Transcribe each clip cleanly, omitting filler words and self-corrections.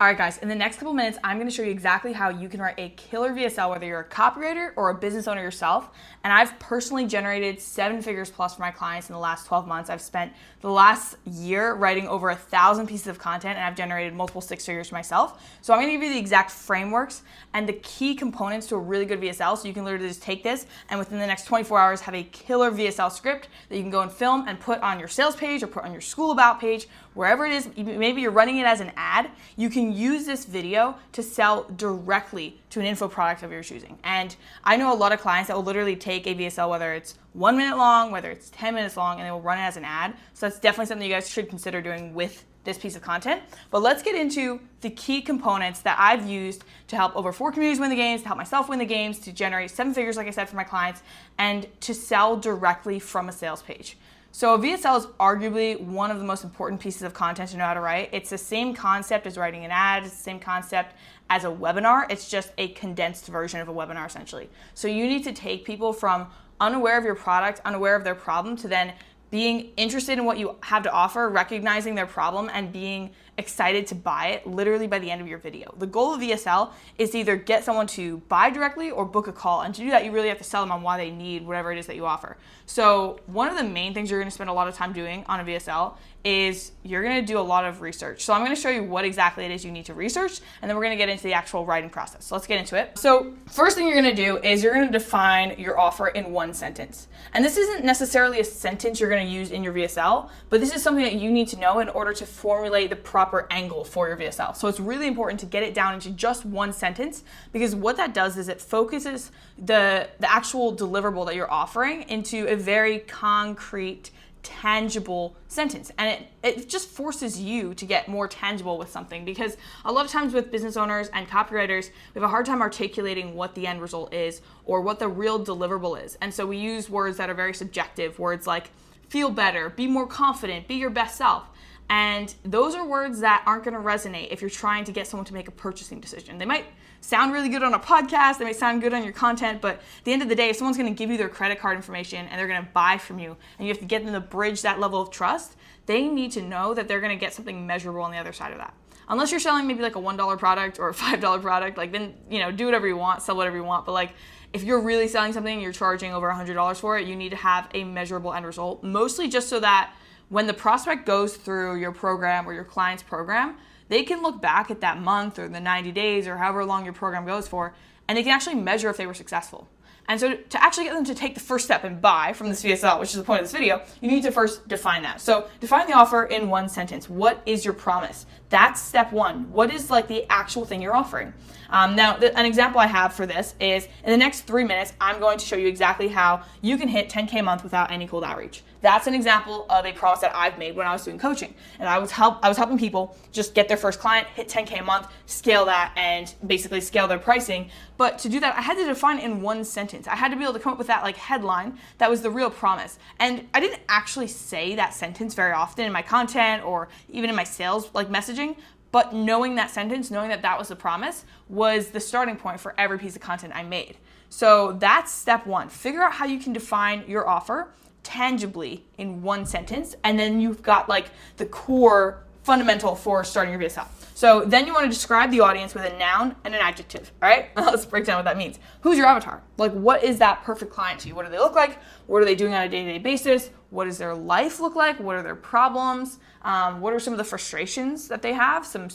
All right, guys, in the next couple minutes, I'm going to show you exactly how you can write a killer VSL, whether you're a copywriter or a business owner yourself. And I've personally generated 7 figures plus for my clients in the last 12 months. I've spent the last year writing over 1,000 pieces of content, and I've generated multiple 6 figures myself. So I'm going to give you the exact frameworks and the key components to a really good VSL. So you can literally just take this and within the next 24 hours have a killer VSL script that you can go and film and put on your sales page or put on your school about page, wherever it is. Maybe you're running it as an ad. You can use this video to sell directly to an info product of your choosing. And I know a lot of clients that will literally take a VSL, whether it's 1 minute long, whether it's 10 minutes long, and they will run it as an ad. So that's definitely something you guys should consider doing with this piece of content. But let's get into the key components that I've used to help over 4 communities win the games, to help myself win the games, to generate 7 figures, like I said, for my clients, and to sell directly from a sales page. So a VSL is arguably one of the most important pieces of content to know how to write. It's the same concept as writing an ad. It's the same concept as a webinar. It's just a condensed version of a webinar, essentially. So you need to take people from unaware of your product, unaware of their problem, to then being interested in what you have to offer, recognizing their problem, and being excited to buy it literally by the end of your video. The goal of VSL is to either get someone to buy directly or book a call. And to do that, you really have to sell them on why they need whatever it is that you offer. So one of the main things you're going to spend a lot of time doing on a VSL is you're going to do a lot of research. So I'm going to show you what exactly it is you need to research, and then we're going to get into the actual writing process. So let's get into it. So first thing you're going to do is you're going to define your offer in 1 sentence. And this isn't necessarily a sentence you're going to use in your VSL, but this is something that you need to know in order to formulate the proper angle for your VSL. So it's really important to get it down into just 1 sentence, because what that does is it focuses the actual deliverable that you're offering into a very concrete, tangible sentence. And it just forces you to get more tangible with something, because a lot of times with business owners and copywriters, we have a hard time articulating what the end result is or what the real deliverable is. And so we use words that are very subjective, words like feel better, be more confident, be your best self. And those are words that aren't going to resonate if you're trying to get someone to make a purchasing decision. They might sound really good on a podcast, they might sound good on your content, but at the end of the day, if someone's going to give you their credit card information and they're going to buy from you, and you have to get them to bridge that level of trust, they need to know that they're going to get something measurable on the other side of that. Unless you're selling maybe like a $1 product or a $5 product, like then, do whatever you want, sell whatever you want. But like, if you're really selling something, you're charging over $100 for it, you need to have a measurable end result, mostly just so that when the prospect goes through your program or your client's program, they can look back at that month or the 90 days or however long your program goes for, and they can actually measure if they were successful. And so to actually get them to take the first step and buy from this VSL, which is the point of this video, you need to first define that. So define the offer in 1 sentence. What is your promise? That's step 1. What is like the actual thing you're offering? Now, an example I have for this is in the next 3 minutes, I'm going to show you exactly how you can hit 10K a month without any cold outreach. That's an example of a promise that I've made when I was doing coaching. And I was helping people just get their first client, hit 10K a month, scale that, and basically scale their pricing. But to do that, I had to define it in 1 sentence. I had to be able to come up with that like headline that was the real promise. And I didn't actually say that sentence very often in my content or even in my sales like messaging. But knowing that sentence, knowing that that was the promise, was the starting point for every piece of content I made. So that's step 1. Figure out how you can define your offer tangibly in 1 sentence, and then you've got like the core fundamental for starting your VSL. So then you want to describe the audience with a noun and an adjective, all right? Let's break down what that means. Who's your avatar? Like, what is that perfect client to you? What do they look like? What are they doing on a day-to-day basis? What does their life look like? What are their problems? What are some of the frustrations that they have? Some,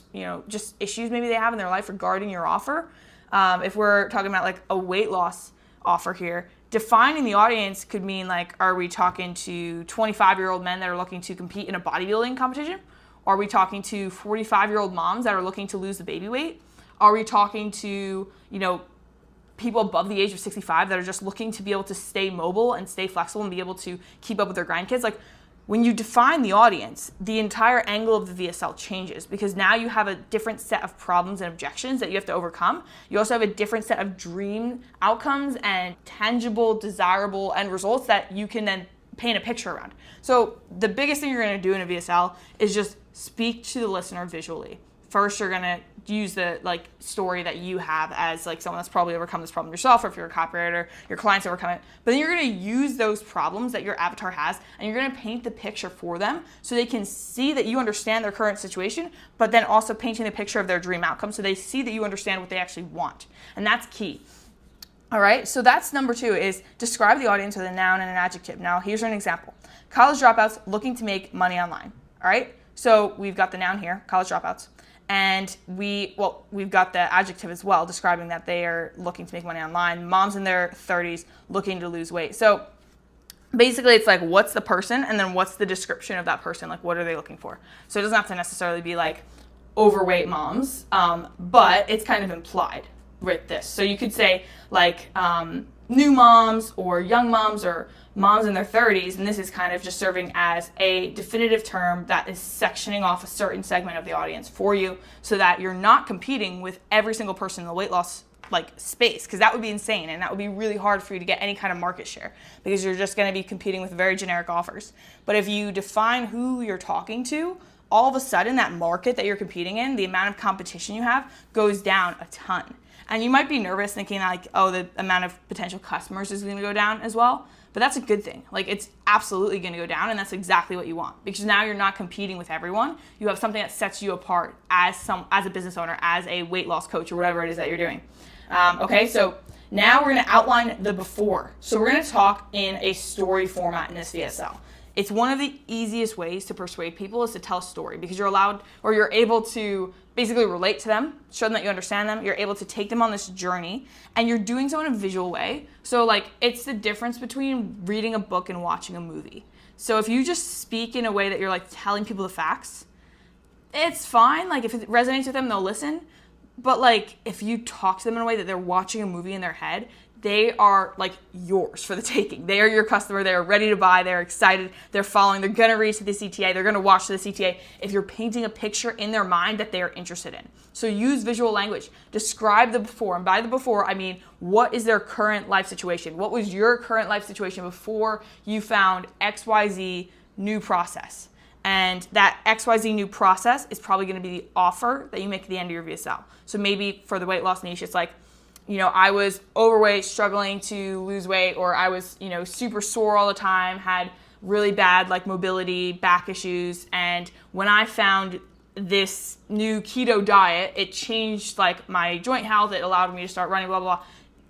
just issues maybe they have in their life regarding your offer. If we're talking about like a weight loss offer here, defining the audience could mean like, are we talking to 25-year-old men that are looking to compete in a bodybuilding competition? Are we talking to 45-year-old moms that are looking to lose the baby weight? Are we talking to, people above the age of 65 that are just looking to be able to stay mobile and stay flexible and be able to keep up with their grandkids? Like, when you define the audience, the entire angle of the VSL changes, because now you have a different set of problems and objections that you have to overcome. You also have a different set of dream outcomes and tangible, desirable end results that you can then paint a picture around. So the biggest thing you're going to do in a VSL is just speak to the listener visually. first you're going to use the like story that you have as like someone that's probably overcome this problem yourself, or if you're a copywriter, your clients overcome it. But then you're going to use those problems that your avatar has, and you're going to paint the picture for them so they can see that you understand their current situation, but then also painting the picture of their dream outcome so they see that you understand what they actually want. And that's key. All right, so that's number 2, is describe the audience with a noun and an adjective. Now, here's an example. College dropouts looking to make money online. All right, so we've got the noun here, college dropouts. And we've got the adjective as well, describing that they are looking to make money online. Moms in their 30s looking to lose weight. So basically it's like, what's the person, and then what's the description of that person? Like, what are they looking for? So it doesn't have to necessarily be like overweight moms, but it's kind of implied with this. So you could say like new moms or young moms or moms in their 30s, and this is kind of just serving as a definitive term that is sectioning off a certain segment of the audience for you, so that you're not competing with every single person in the weight loss like space, because that would be insane, and that would be really hard for you to get any kind of market share, because you're just going to be competing with very generic offers. But if you define who you're talking to, all of a sudden that market that you're competing in, the amount of competition you have goes down a ton. And you might be nervous thinking like, oh, the amount of potential customers is going to go down as well. But that's a good thing. Like, it's absolutely going to go down, and that's exactly what you want, because now you're not competing with everyone. You have something that sets you apart as a business owner, as a weight loss coach, or whatever it is that you're doing. Okay, so now we're going to outline the before. So we're going to talk in a story format in this VSL. It's one of the easiest ways to persuade people is to tell a story, because you're allowed, or you're able to basically relate to them, show them that you understand them. You're able to take them on this journey, and you're doing so in a visual way. So like, it's the difference between reading a book and watching a movie. So if you just speak in a way that you're like telling people the facts, it's fine. Like, if it resonates with them, they'll listen. But like, if you talk to them in a way that they're watching a movie in their head, they are like yours for the taking. They are your customer. They are ready to buy. They're excited. They're following. They're going to read to the CTA. They're going to watch to the CTA if you're painting a picture in their mind that they are interested in. So use visual language. Describe the before. And by the before, I mean, what is their current life situation? What was your current life situation before you found XYZ new process? And that XYZ new process is probably going to be the offer that you make at the end of your VSL. So maybe for the weight loss niche, it's like, you know, I was overweight, struggling to lose weight, or I was, you know, super sore all the time, had really bad like mobility, back issues. And when I found this new keto diet, it changed like my joint health. It allowed me to start running, blah, blah, blah.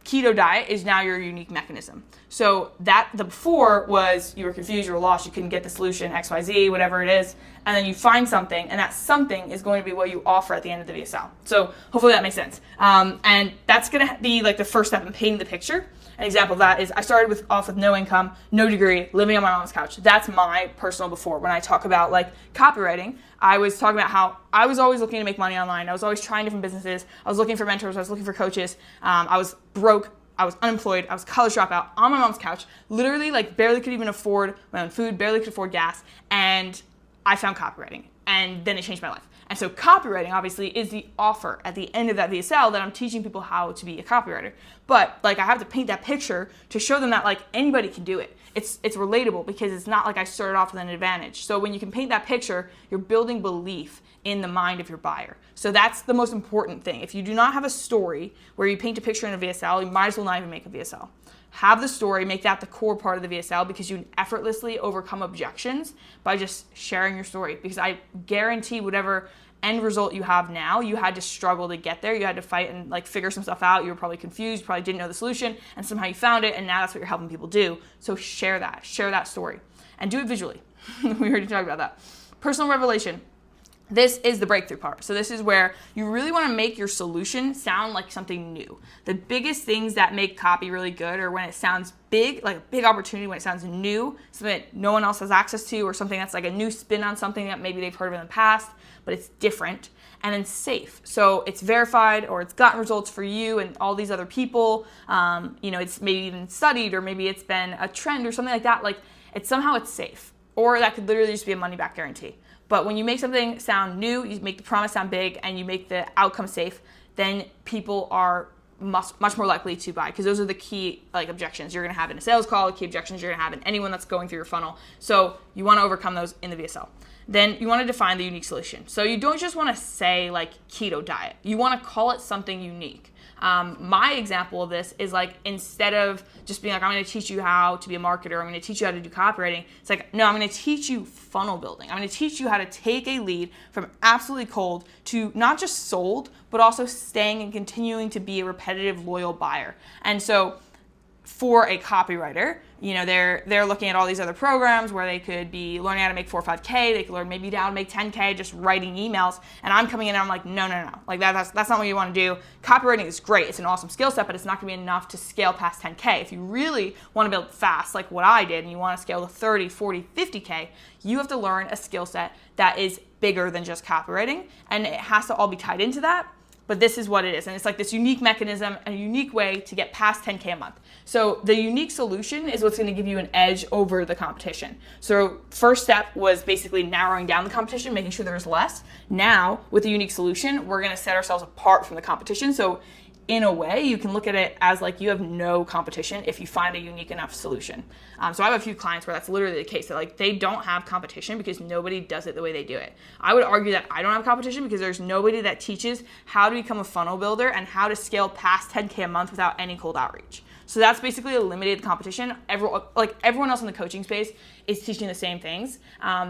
Keto diet is now your unique mechanism. So that the before was you were confused, you were lost, you couldn't get the solution, XYZ, whatever it is. And then you find something, and that something is going to be what you offer at the end of the VSL. So hopefully that makes sense. And that's going to be like the first step in painting the picture. An example of that is I started off with no income, no degree, living on my mom's couch. That's my personal before. When I talk about like copywriting, I was talking about how I was always looking to make money online. I was always trying different businesses. I was looking for mentors. I was looking for coaches. I was broke. I was unemployed. I was a college dropout on my mom's couch. Literally, like, barely could even afford my own food, barely could afford gas. And I found copywriting, and then it changed my life. And so copywriting, obviously, is the offer at the end of that VSL that I'm teaching people how to be a copywriter. But, like, I have to paint that picture to show them that, like, anybody can do it. It's relatable, because it's not like I started off with an advantage. So when you can paint that picture, you're building belief in the mind of your buyer. So that's the most important thing. If you do not have a story where you paint a picture in a VSL, you might as well not even make a VSL. Have the story, make that the core part of the VSL, because you effortlessly overcome objections by just sharing your story. Because I guarantee whatever end result you have now, you had to struggle to get there. You had to fight and like figure some stuff out. You were probably confused, probably didn't know the solution, and somehow you found it, and now that's what you're helping people do. So share that story, and do it visually. We already talked about that. Personal revelation. This is the breakthrough part. So this is where you really want to make your solution sound like something new. The biggest things that make copy really good are when it sounds big, like a big opportunity, when it sounds new, something that no one else has access to, or something that's like a new spin on something that maybe they've heard of in the past, but it's different. And then safe. So it's verified, or it's gotten results for you and all these other people. It's maybe even studied, or maybe it's been a trend or something like that. Like, it's safe. Or that could literally just be a money back guarantee. But when you make something sound new, you make the promise sound big, and you make the outcome safe, then people are much more likely to buy, because those are the key objections you're going to have in a sales call, the key objections you're going to have in anyone that's going through your funnel. So you want to overcome those in the VSL. then you want to define the unique solution. So you don't just want to say like keto diet. You want to call it something unique. My example of this is like, instead of just being like, I'm going to teach you how to be a marketer, I'm going to teach you how to do copywriting. It's like, no, I'm going to teach you funnel building. I'm going to teach you how to take a lead from absolutely cold to not just sold, but also staying and continuing to be a repetitive, loyal buyer. And so for a copywriter, you know, they're looking at all these other programs where they could be learning how to make 4 or 5K. They could learn maybe how to make 10K just writing emails. And I'm coming in and I'm like, no. Like that's not what you want to do. Copywriting is great. It's an awesome skill set, but it's not going to be enough to scale past 10K. If you really want to build fast, like what I did, and you want to scale to 30, 40, 50K, you have to learn a skill set that is bigger than just copywriting. And it has to all be tied into that. But this is what it is. And it's like this unique mechanism, a unique way to get past 10K a month. So the unique solution is what's going to give you an edge over the competition. So first step was basically narrowing down the competition, making sure there's less. Now, with the unique solution, we're going to set ourselves apart from the competition. So in a way, you can look at it as like you have no competition if you find a unique enough solution. So I have a few clients where that's literally the case. That like they don't have competition because nobody does it the way they do it. I would argue that I don't have competition because there's nobody that teaches how to become a funnel builder and how to scale past 10K a month without any cold outreach. So that's basically eliminated competition. Everyone else in the coaching space is teaching the same things.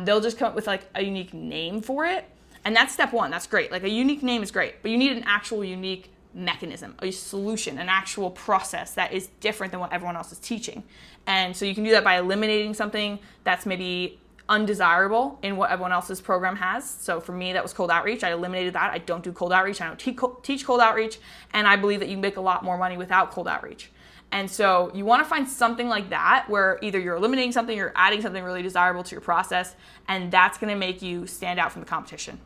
They'll just come up with like a unique name for it. And that's step one. That's great. Like a unique name is great, but you need an actual unique mechanism, a solution, an actual process that is different than what everyone else is teaching. And so you can do that by eliminating something that's maybe undesirable in what everyone else's program has. So for me, that was cold outreach. I eliminated that. I don't do cold outreach. I don't teach cold outreach. And I believe that you can make a lot more money without cold outreach. And so you want to find something like that where either you're eliminating something, you're adding something really desirable to your process, and that's going to make you stand out from the competition.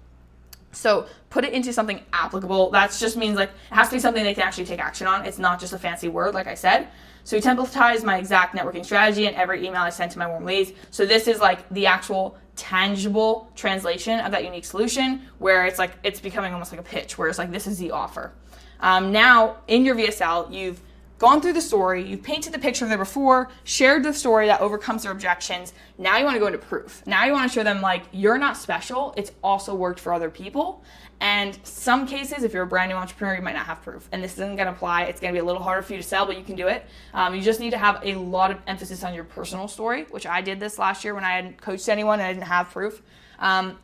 So put it into something applicable. That just means like it has to be something they can actually take action on. It's not just a fancy word, like I said. So we templatize my exact networking strategy in every email I send to my warm leads. So this is like the actual tangible translation of that unique solution, where it's like it's becoming almost like a pitch, where it's like this is the offer. Now in your VSL, you've gone through the story, you've painted the picture there before, shared the story that overcomes their objections. Now you want to go into proof. Now you want to show them like you're not special. It's also worked for other people. And some cases, if you're a brand new entrepreneur, you might not have proof. And this isn't going to apply. It's going to be a little harder for you to sell, but you can do it. You just need to have a lot of emphasis on your personal story, which I did this last year when I hadn't coached anyone and I didn't have proof.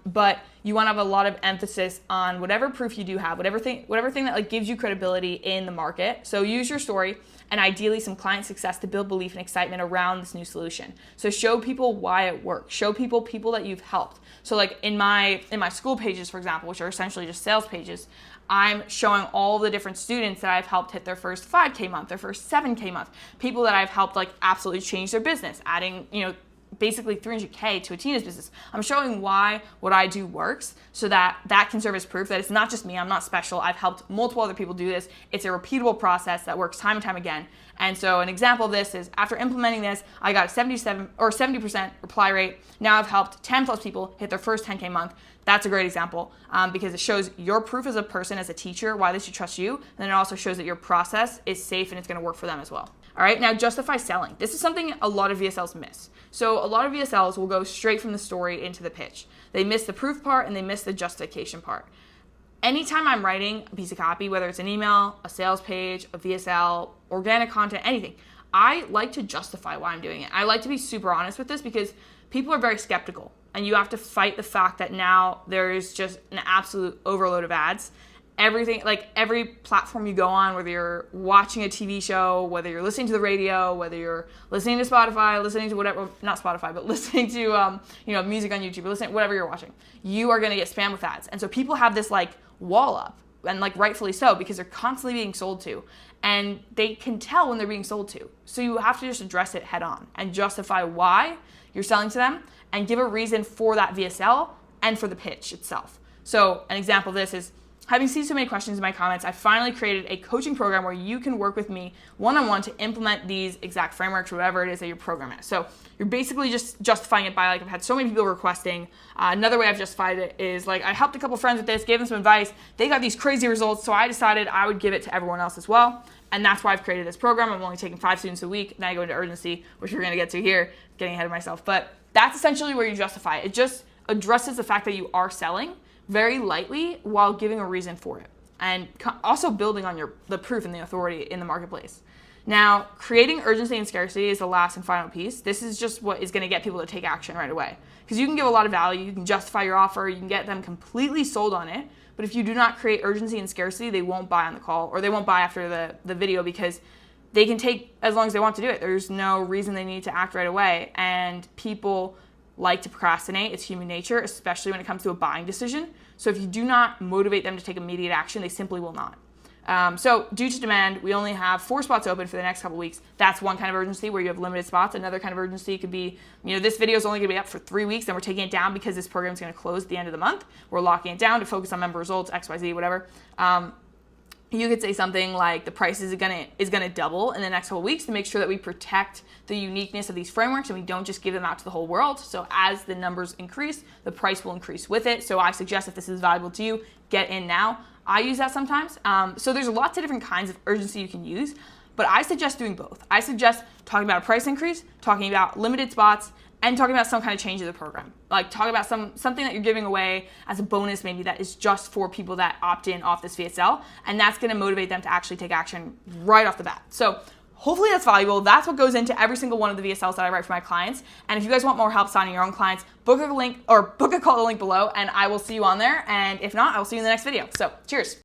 But you want to have a lot of emphasis on whatever proof you do have, whatever thing that like gives you credibility in the market. So use your story and ideally some client success to build belief and excitement around this new solution. So show people why it works. Show people that you've helped. So like in my school pages, for example, which are essentially just sales pages, I'm showing all the different students that I've helped hit their first 5K month, their first 7K month, people that I've helped like absolutely change their business, adding, basically 300K to a Tina's business. I'm showing why what I do works so that can serve as proof that it's not just me. I'm not special. I've helped multiple other people do this. It's a repeatable process that works time and time again. And so an example of this is after implementing this, I got a 70% reply rate. Now I've helped 10 plus people hit their first 10K month. That's a great example because it shows your proof as a person, as a teacher, why they should trust you. And then it also shows that your process is safe and it's going to work for them as well. All right, now justify selling. This is something a lot of VSLs miss. So a lot of VSLs will go straight from the story into the pitch. They miss the proof part and they miss the justification part. Anytime I'm writing a piece of copy, whether it's an email, a sales page, a VSL, organic content, anything, I like to justify why I'm doing it. I like to be super honest with this because people are very skeptical and you have to fight the fact that now there is just an absolute overload of ads. Everything, like every platform you go on, whether you're watching a TV show, whether you're listening to the radio, whether you're listening to Spotify, listening to whatever, not Spotify, but listening to, music on YouTube, or listening, whatever you're watching, you are going to get spammed with ads. And so people have this like wall up, and like rightfully so, because they're constantly being sold to, and they can tell when they're being sold to. So you have to just address it head on and justify why you're selling to them and give a reason for that VSL and for the pitch itself. So an example of this is, having seen so many questions in my comments, I finally created a coaching program where you can work with me one-on-one to implement these exact frameworks, whatever it is that you're programming. So you're basically just justifying it by like, I've had so many people requesting. Another way I've justified it is like, I helped a couple friends with this, gave them some advice. They got these crazy results, so I decided I would give it to everyone else as well. And that's why I've created this program. I'm only taking 5 students a week. Then I go into urgency, which we're going to get to here, getting ahead of myself. But that's essentially where you justify it. addresses the fact that you are selling very lightly while giving a reason for it, and also building on the proof and the authority in the marketplace. Now, creating urgency and scarcity is the last and final piece. This is just what is going to get people to take action right away. Because you can give a lot of value, you can justify your offer, you can get them completely sold on it, but if you do not create urgency and scarcity, they won't buy on the call, or they won't buy after the video, because they can take as long as they want to do it. There's no reason they need to act right away, and people like to procrastinate. It's human nature, especially when it comes to a buying decision. So if you do not motivate them to take immediate action, they simply will not. So due to demand, we only have 4 spots open for the next couple weeks. That's one kind of urgency where you have limited spots. Another kind of urgency could be, this video is only going to be up for 3 weeks, and we're taking it down because this program is going to close at the end of the month. We're locking it down to focus on member results, XYZ, whatever. You could say something like the price is gonna double in the next couple weeks to make sure that we protect the uniqueness of these frameworks and we don't just give them out to the whole world. So as the numbers increase, the price will increase with it. So I suggest if this is valuable to you, get in now. I use that sometimes. So there's lots of different kinds of urgency you can use, but I suggest doing both. I suggest talking about a price increase, talking about limited spots, and talking about some kind of change of the program. Like talk about something that you're giving away as a bonus maybe that is just for people that opt in off this VSL, and that's gonna motivate them to actually take action right off the bat. So hopefully that's valuable. That's what goes into every single one of the VSLs that I write for my clients. And if you guys want more help signing your own clients, book a call at the link below, and I will see you on there. And if not, I will see you in the next video. So cheers.